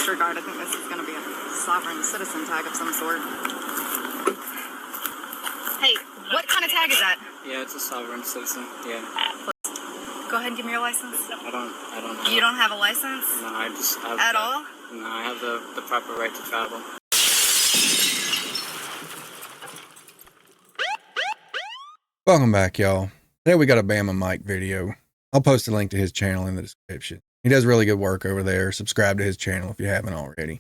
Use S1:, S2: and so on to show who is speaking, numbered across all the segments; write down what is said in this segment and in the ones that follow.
S1: disregard. I think this is going to be a sovereign citizen tag of some sort. Hey, what kind of tag is that?
S2: Yeah, it's a sovereign citizen. Yeah.
S1: Go ahead and give me your license.
S2: I don't know.
S1: You don't have a license?
S2: No, I just have...
S1: At all?
S2: No, I have the proper right to travel.
S3: Welcome back, y'all. Today we got a Bama Mike video. I'll post a link to his channel in the description. He does really good work over there. Subscribe to his channel if you haven't already.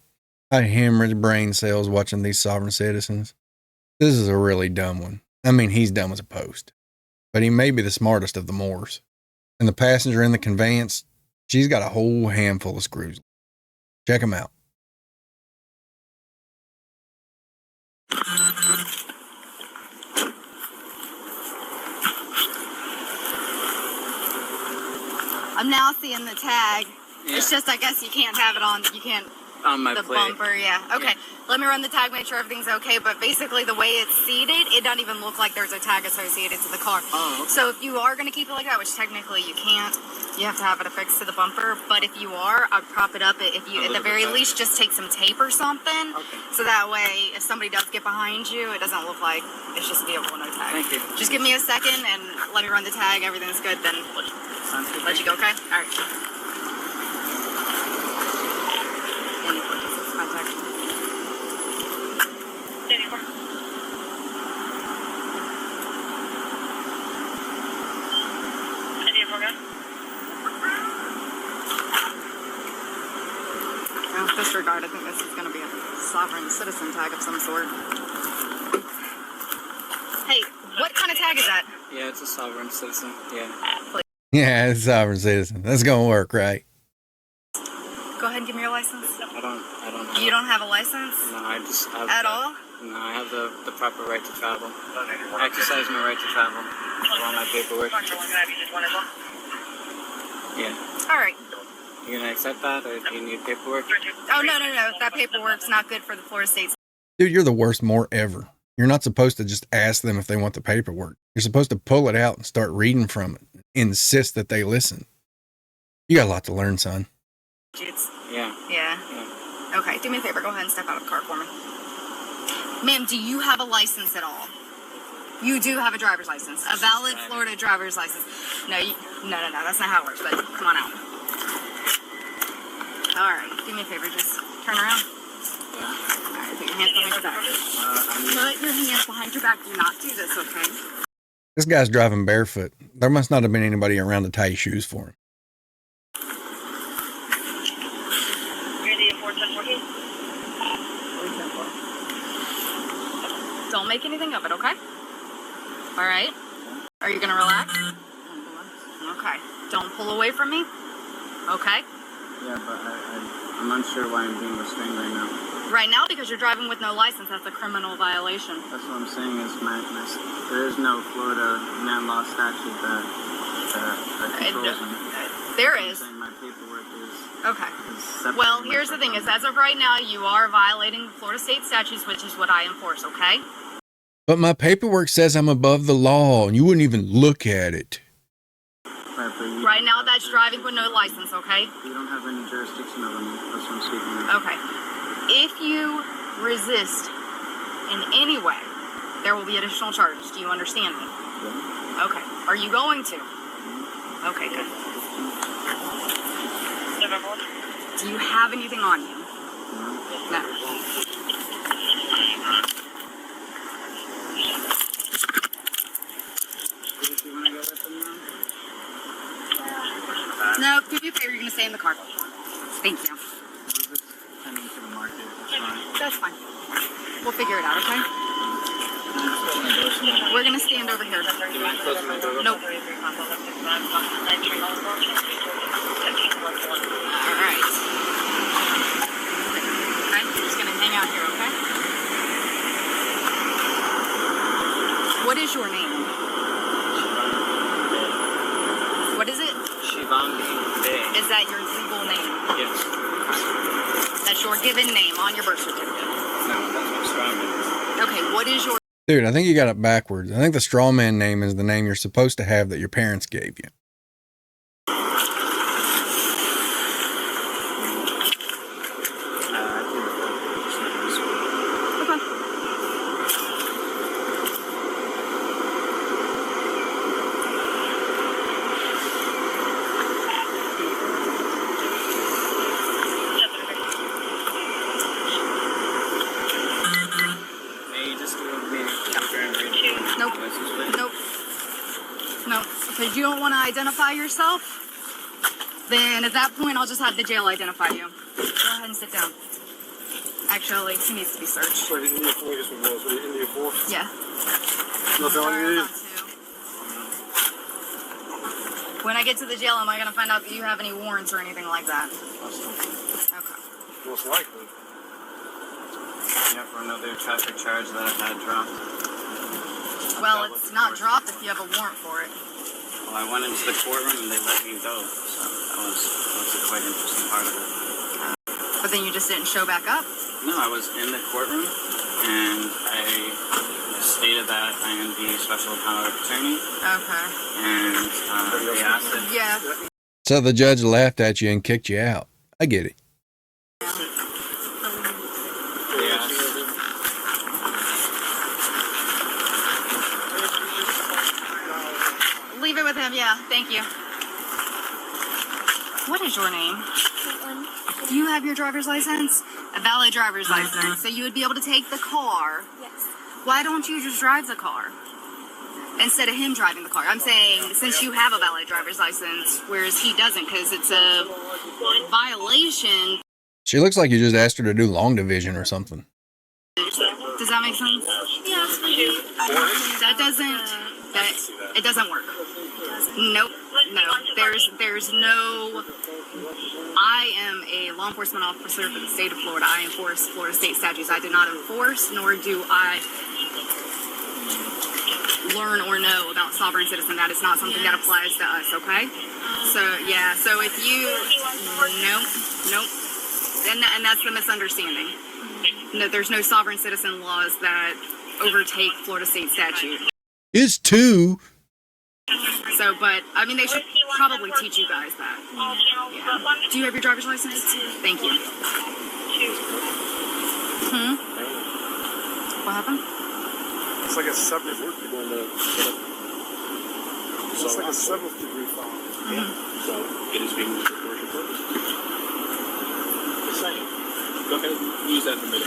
S3: I hemorrhage brain cells watching these sovereign citizens. This is a really dumb one. I mean, he's dumb as a post. But he may be the smartest of the Moors. And the passenger in the conveyance, she's got a whole handful of screws. Check him out.
S1: I'm now seeing the tag.
S2: Yeah.
S1: It's just, I guess you can't have it on. You can't.
S2: On my
S1: the
S2: plate.
S1: Bumper, yeah. Okay. Yeah. Let me run the tag, make sure everything's okay. But basically, the way it's seated, it doesn't even look like there's a tag associated to the car.
S2: Oh. Okay.
S1: So if you are going to keep it like that, which technically you can't, you have to have it affixed to the bumper. But if you are, I'd prop it up. If you, at the very least, just take some tape or something.
S2: Okay.
S1: So that way, if somebody does get behind you, it doesn't look like it's just a vehicle with no tag.
S2: Thank you.
S1: Just give me a second and let me run the tag. Everything's good. Then let you go. Okay. All right. Contact. No, disregard. I think this is going to be a sovereign citizen tag of some sort. Hey, what kind of tag is that?
S2: Yeah, it's a sovereign citizen. Yeah.
S3: Yeah, it's a sovereign citizen. That's going to work, right?
S1: Go ahead and give me your license.
S2: I don't know.
S1: You don't have a license?
S2: No, I just have...
S1: At all?
S2: No, I have the proper right to travel. I exercise my right to travel. All my paperwork. Yeah.
S1: All right.
S2: You gonna accept that, or do you need paperwork?
S1: Oh, no. That paperwork's not good for the Florida State.
S3: Dude, you're the worst Moor ever. You're not supposed to just ask them if they want the paperwork. You're supposed to pull it out and start reading from it. Insist that they listen. You got a lot to learn, son.
S1: Yeah. Okay, do me a favor. Go ahead and step out of the car for me. Ma'am, do you have a license at all? You do have a driver's license. A valid Florida driver's license. No, that's not how it works, but come on out. All right, do me a favor. Just turn around.
S2: Yeah.
S1: All right, put your hands behind your back. Put your hands behind your back. Do not do this, okay?
S3: This guy's driving barefoot. There must not have been anybody around to tie his shoes for him.
S1: Don't make anything of it, okay? All right? Are you going to relax? Okay. Don't pull away from me. Okay?
S2: Yeah, but I'm unsure why I'm being restrained right now.
S1: Right now, because you're driving with no license, that's a criminal violation.
S2: That's what I'm saying is there is no Florida land law statute that controls me.
S1: There is.
S2: I'm saying my paperwork is...
S1: Okay.
S2: Is
S1: well, here's the thing is, as of right now, you are violating the Florida State statutes, which is what I enforce, okay?
S3: But my paperwork says I'm above the law, and you wouldn't even look at it.
S1: Right now, that's driving with no license, okay?
S2: You don't have any jurisdiction over me. That's what I'm speaking of.
S1: Okay. If you resist in any way, there will be additional charges. Do you understand me?
S2: Yeah.
S1: Okay. Are you going to? Okay, good. Do you have anything on you? No. No, do me a favor, you're going to stay in the car. Thank you. That's fine. We'll figure it out, okay? We're going to stand over here. Nope. Alright. Okay, I'm just going to hang out here, okay? What is your name? What is it? Is that your legal name?
S2: Yes.
S1: That's your given name on your birth certificate?
S2: No, that's my straw man.
S1: Okay, what is your...
S3: Dude, I think you got it backwards. I think the straw man name is the name you're supposed to have that your parents gave you.
S1: you don't want to identify yourself, then at that point, I'll just have the jail identify you. Go ahead and sit down. Actually, he needs to be searched.
S4: Wait, India 4, just what was it? India 4?
S1: Yeah.
S4: Nothing on you?
S1: When I get to the jail, am I going to find out that you have any warrants or anything like that? Okay.
S4: Most likely.
S2: Yeah, for another traffic charge that I've had dropped.
S1: Well, it's not dropped if you have a warrant for it.
S2: Well, I went into the courtroom and they let me go, so that was a quite interesting part of it.
S1: But then you just didn't show back up?
S2: No, I was in the courtroom and I stated that I am the special appellate attorney.
S1: Okay.
S2: And they asked if...
S1: Yeah.
S3: So the judge laughed at you and kicked you out. I get it.
S1: Leave it with him, yeah. Thank you. What is your name? Do you have your driver's license? A valid driver's license. So you would be able to take the car.
S5: Yes.
S1: Why don't you just drive the car? Instead of him driving the car. I'm saying, since you have a valid driver's license, whereas he doesn't, because it's a violation.
S3: She looks like you just asked her to do long division or something.
S1: Does that make sense?
S5: Yes, we do.
S1: It doesn't work. Nope. No. There's no... I am a law enforcement officer for the state of Florida. I enforce Florida state statutes. I do not enforce, nor do I learn or know about sovereign citizen. That is not something that applies to us, okay? So, yeah. So if you... Nope. And that's the misunderstanding. No, there's no sovereign citizen laws that overtake Florida state statute.
S3: It's two.
S1: So, but, I mean, they should probably teach you guys that. Yeah. Do you have your driver's license? Thank you. What happened?
S4: It's like a 7th degree. It's like a 7th degree foul.
S6: Yeah. So it is being used for commercial purposes. Just saying. Go ahead and use that for me.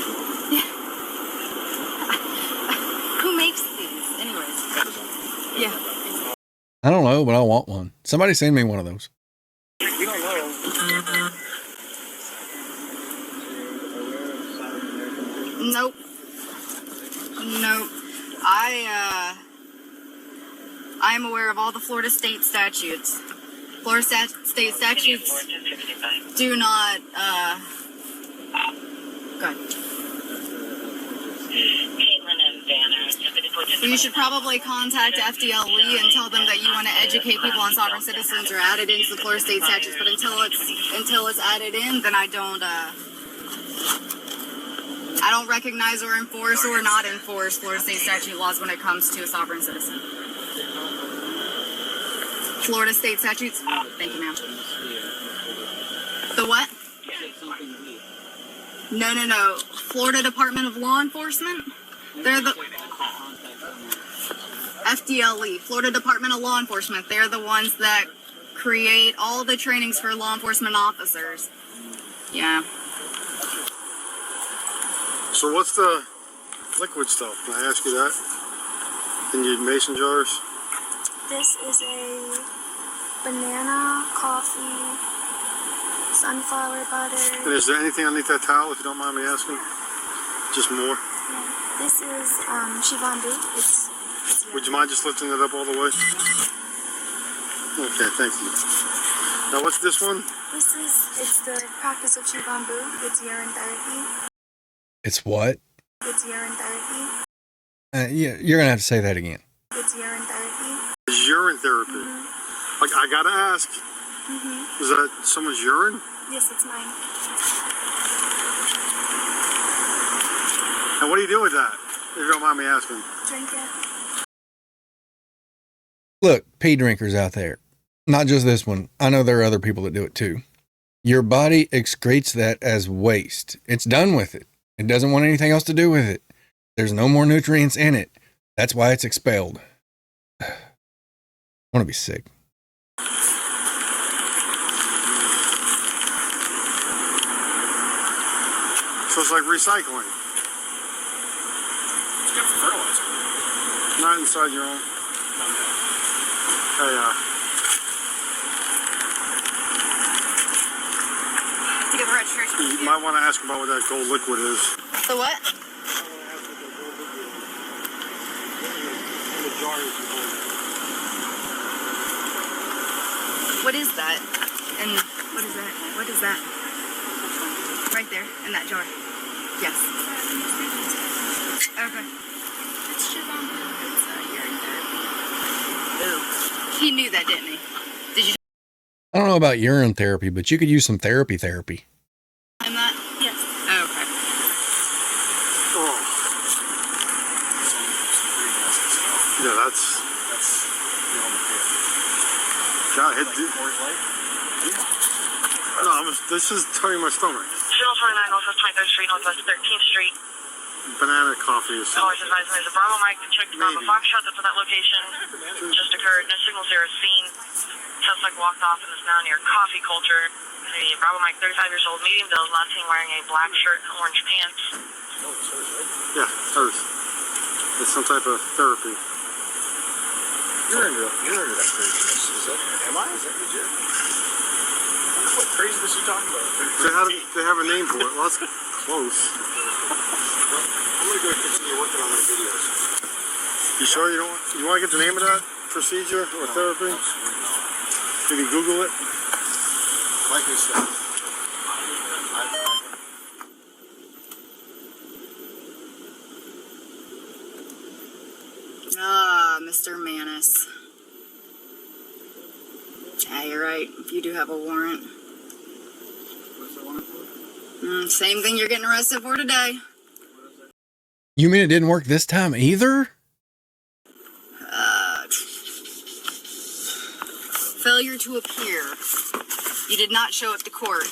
S1: Who makes these? Anyways. Yeah.
S3: I don't know, but I want one. Somebody send me one of those.
S4: We don't know.
S1: Nope. I am aware of all the Florida state statutes. Florida state statutes do not, go ahead. You should probably contact FDLE and tell them that you want to educate people on sovereign citizens or add it into the Florida state statutes. But until it's added in, then I don't recognize or enforce or not enforce Florida state statute laws when it comes to a sovereign citizen. Florida state statutes. Thank you, ma'am. The what? No. Florida Department of Law Enforcement. They're the FDLE, Florida Department of Law Enforcement. They're the ones that create all the trainings for law enforcement officers. Yeah.
S4: So what's the liquid stuff? Can I ask you that? In your mason jars?
S5: This is a banana, coffee, sunflower butter.
S4: And is there anything underneath that towel, if you don't mind me asking? Just more?
S5: Yeah. This is Shivan Boo.
S4: Would you mind just lifting it up all the way? Okay, thank you. Now what's this one?
S5: It's the practice of Shivan Boo. It's urine therapy.
S3: It's what?
S5: It's urine therapy.
S3: Yeah, you're going to have to say that again.
S5: It's urine therapy.
S4: It's urine therapy. Like, I gotta ask. Is that someone's urine?
S5: Yes, it's mine.
S4: And what do you do with that, if you don't mind me asking?
S5: Drink it.
S3: Look, pee drinkers out there. Not just this one. I know there are other people that do it too. Your body excretes that as waste. It's done with it. It doesn't want anything else to do with it. There's no more nutrients in it. That's why it's expelled. I want to be sick.
S4: So it's like recycling.
S6: It's good for fertilizer.
S4: Not inside your own. Hey, You might want to ask about what that gold liquid is.
S1: The what? What is that? And what is that? What is that? Right there, in that jar. Yes. Okay.
S5: It's Siobhan Blue. It's urine therapy.
S1: Ooh. He knew that, didn't he? Did you
S3: I don't know about urine therapy, but you could use some therapy.
S1: find that?
S5: Yes.
S1: Okay.
S4: Oh. Yeah, that's. God, this is turning my stomach.
S7: Channel 29, Northwest 23rd Street, Northwest 13th Street.
S4: Banana coffee is something.
S7: Always advising there's a Bravo Mike to check the Bravo Foxtrot that's at that location. Just occurred. No signals there are seen. Suspect walked off and is now near Coffee Culture. The Bravo Mike, 35 years old, medium build, last seen wearing a black shirt and orange pants.
S4: Yeah, hers. It's some type of therapy.
S6: You're into that craziness. Am I? Is that legit? What craziness are you talking about?
S4: They have a name for it. Well, that's close.
S6: I'm going to go continue working on my videos.
S4: You sure you don't want, you want to get the name of that procedure or therapy? Did you Google it?
S6: Like I said,
S1: Mr. Manis. Yeah, you're right. You do have a warrant.
S2: What's the warrant for?
S1: Same thing you're getting arrested for today.
S3: You mean it didn't work this time either?
S1: Failure to appear. You did not show up to court.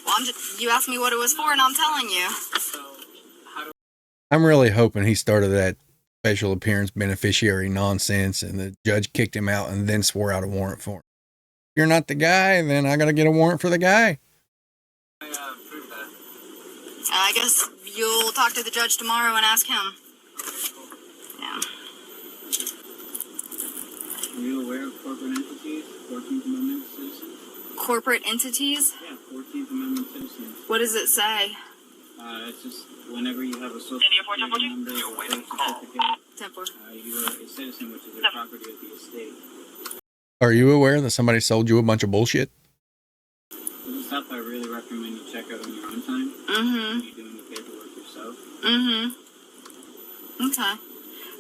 S1: Well, you asked me what it was for, and I'm telling you.
S3: I'm really hoping he started that special appearance beneficiary nonsense and the judge kicked him out and then swore out a warrant for him. If you're not the guy, then I got to get a warrant for the guy.
S1: I guess you'll talk to the judge tomorrow and ask him. Yeah.
S2: Are you aware of corporate entities? 14th Amendment citizens?
S1: Corporate entities?
S2: Yeah, 14th Amendment citizens.
S1: What does it say?
S2: It's just whenever you have a social
S7: India 4 Temple
S2: security number or birth certificate,
S1: Templar.
S2: you are a citizen, which is a property of the estate.
S3: Are you aware that somebody sold you a bunch of bullshit?
S2: For the stuff I really recommend you check out on your own time.
S1: Mm-hmm.
S2: You're doing the paperwork yourself.
S1: Mm-hmm. Okay.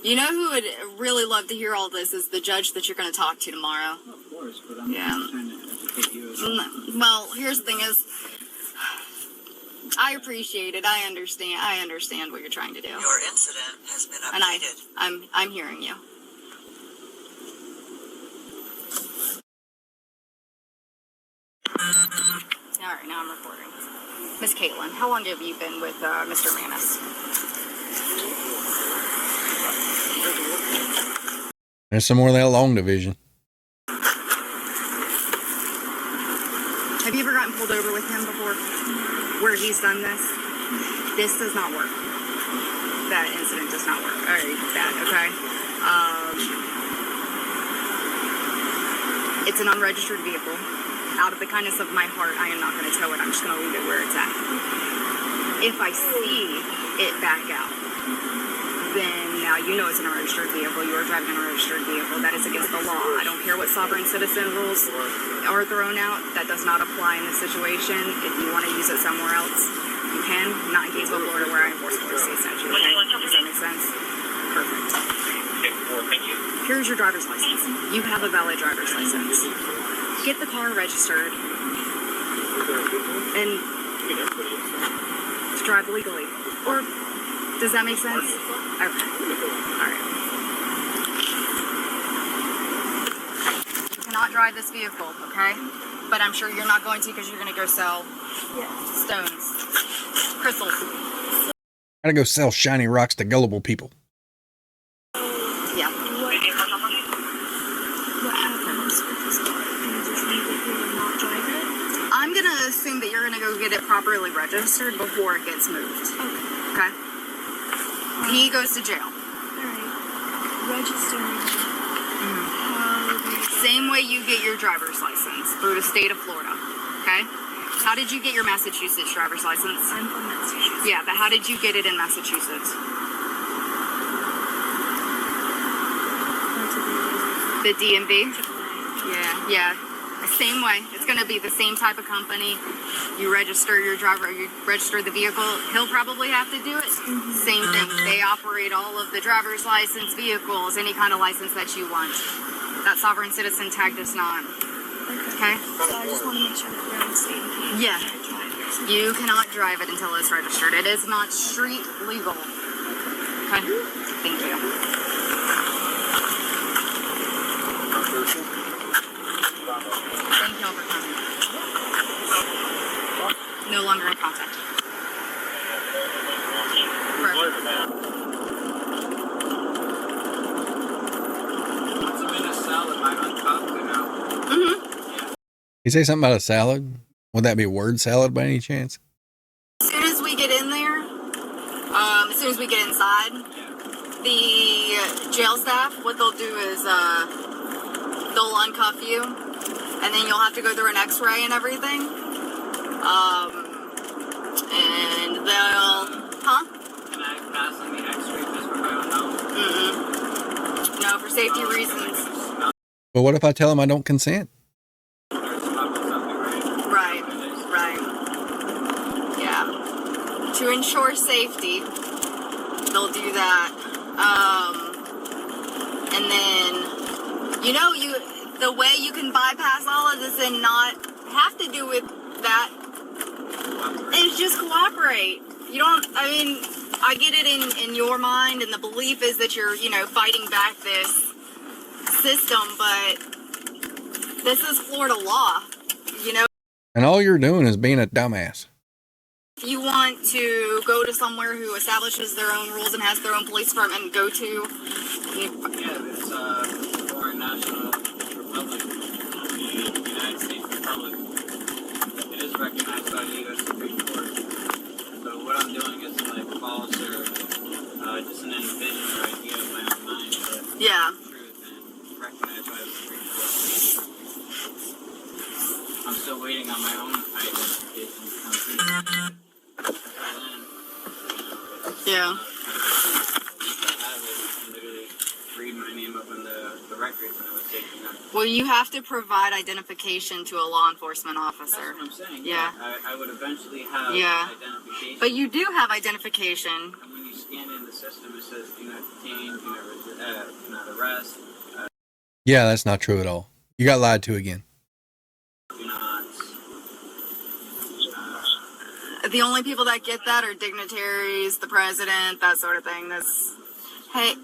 S1: You know who would really love to hear all this is the judge that you're going to talk to tomorrow.
S2: Well, of course, but I'm just trying to educate you as well.
S1: Well, here's the thing is, I appreciate it. I understand what you're trying to do.
S8: Your incident has been
S1: And
S8: updated.
S1: I'm hearing you. All right, now I'm recording. Miss Caitlin, how long have you been with Mr. Manis?
S3: There's some more of that long division.
S1: Have you ever gotten pulled over with him before? Where he's done this? This does not work. That incident does not work. All right, that, okay? It's an unregistered vehicle. Out of the kindness of my heart, I am not going to tow it. I'm just going to leave it where it's at. If I see it back out, then now you know it's an unregistered vehicle. You are driving an unregistered vehicle. That is against the law. I don't care what sovereign citizen rules are thrown out. That does not apply in this situation. If you want to use it somewhere else, you can. Not in Gainesville, Florida, where I enforce Florida state statute. Okay? Does that make sense? Perfect.
S6: Thank you.
S1: Here's your driver's license. You have a valid driver's license. Get the car registered and to drive legally. Or does that make sense? Okay. All right. You cannot drive this vehicle, okay? But I'm sure you're not going to because you're going to go sell stones, crystals.
S3: Gotta go sell shiny rocks to gullible people.
S1: Yeah.
S5: What happens with this car? Can you just leave it here and not drive it?
S1: I'm going to assume that you're going to go get it properly registered before it gets moved. Okay? He goes to jail.
S5: Alright. Registering. How do you...
S1: Same way you get your driver's license through the state of Florida. Okay? How did you get your Massachusetts driver's license?
S5: I'm from Massachusetts.
S1: Yeah, but how did you get it in Massachusetts? The DMV? Yeah. Same way. It's going to be the same type of company. You register your driver, you register the vehicle. He'll probably have to do it. Same thing. They operate all of the driver's license, vehicles, any kind of license that you want. That sovereign citizen tag does not. Okay?
S5: So I just want to make sure that we're on the same page.
S1: Yeah. You cannot drive it until it's registered. It is not street legal. Okay? Thank you. Thank y'all for coming. No longer in contact.
S3: You say something about a salad? Would that be word salad by any chance?
S1: As soon as we get in there, as soon as we get inside, the jail staff, what they'll do is they'll uncuff you, and then you'll have to go through an x-ray and everything. And they'll... Huh?
S2: Can I pass on the x-ray just for my own health?
S1: No, for safety reasons.
S3: But what if I tell him I don't consent?
S1: Right. Yeah. To ensure safety, they'll do that. And then, the way you can bypass all of this and not have to do with that is just cooperate. I get it in your mind, and the belief is that you're, fighting back this system, but this is Florida law,
S3: And all you're doing is being a dumbass.
S1: If you want to go to somewhere who establishes their own rules and has their own police department, go to...
S2: Yeah, it's foreign national republic, United States Republic. It is recognized by the U.S. Supreme Court. So what I'm doing is like false or just an envision or idea of my own mind, but
S1: Yeah.
S2: truth and recognized by the Supreme Court. I'm still waiting on my own identification to come through.
S1: Yeah.
S2: Read my name up in the records and it was taken up.
S1: Well, you have to provide identification to a law enforcement officer.
S2: That's what I'm saying.
S1: Yeah.
S2: I would eventually have identification.
S1: But you do have identification.
S2: And when you scan in the system, it says do not detain, do not arrest.
S3: Yeah, that's not true at all. You got lied to again.
S2: Do not.
S1: The only people that get that are dignitaries, the president, that sort of thing. Hey,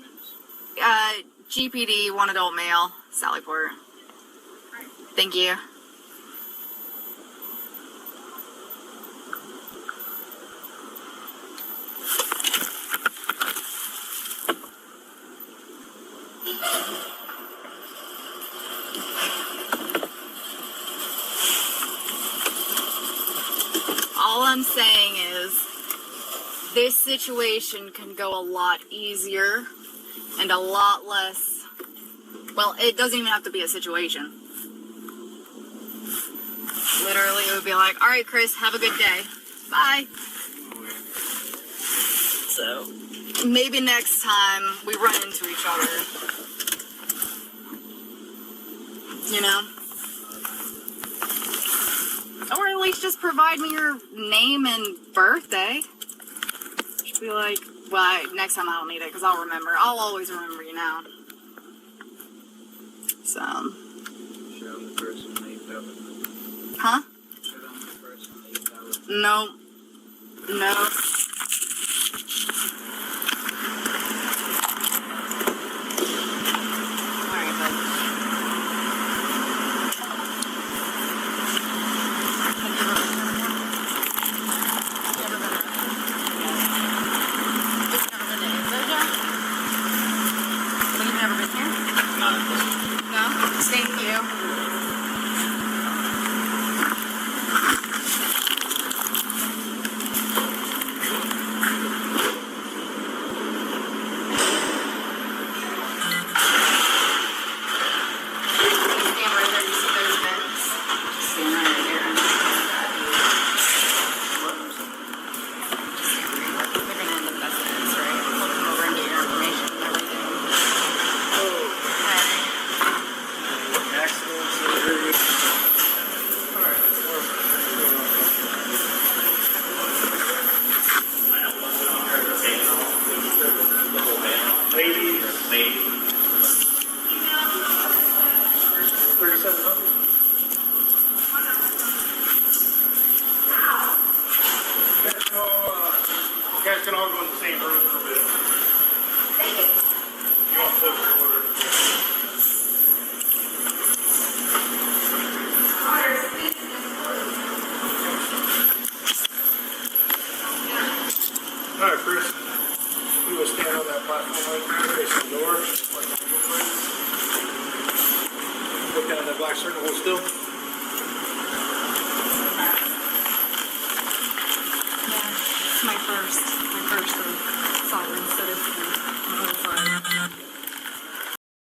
S1: GPD, one adult male, Sallyport. Thank you. All I'm saying is this situation can go a lot easier and a lot less. Well, it doesn't even have to be a situation. Literally, it would be like, all right, Chris, have a good day. Bye. So, maybe next time we run into each other. Or at least just provide me your name and birthday. Just be like, well, next time I don't need it because I'll remember. I'll always remember you now. So.
S2: Show them the person that you fell with.
S1: Huh?
S2: Show them the person that you fell with.
S1: No. Alright, bud. Thank you.
S4: can all go in the same room for a bit. You want close the order. All right, Chris. You will stand on that platform right there, facing the door. Look down at that black circle, hold still.
S1: It's my first sovereign citizen on the other side.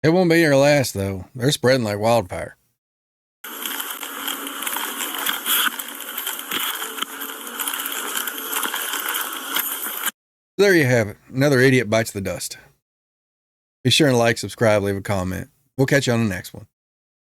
S3: It won't be your last, though. They're spreading like wildfire. There you have it. Another idiot bites the dust. Be sure and like, subscribe, leave a comment. We'll catch you on the next one.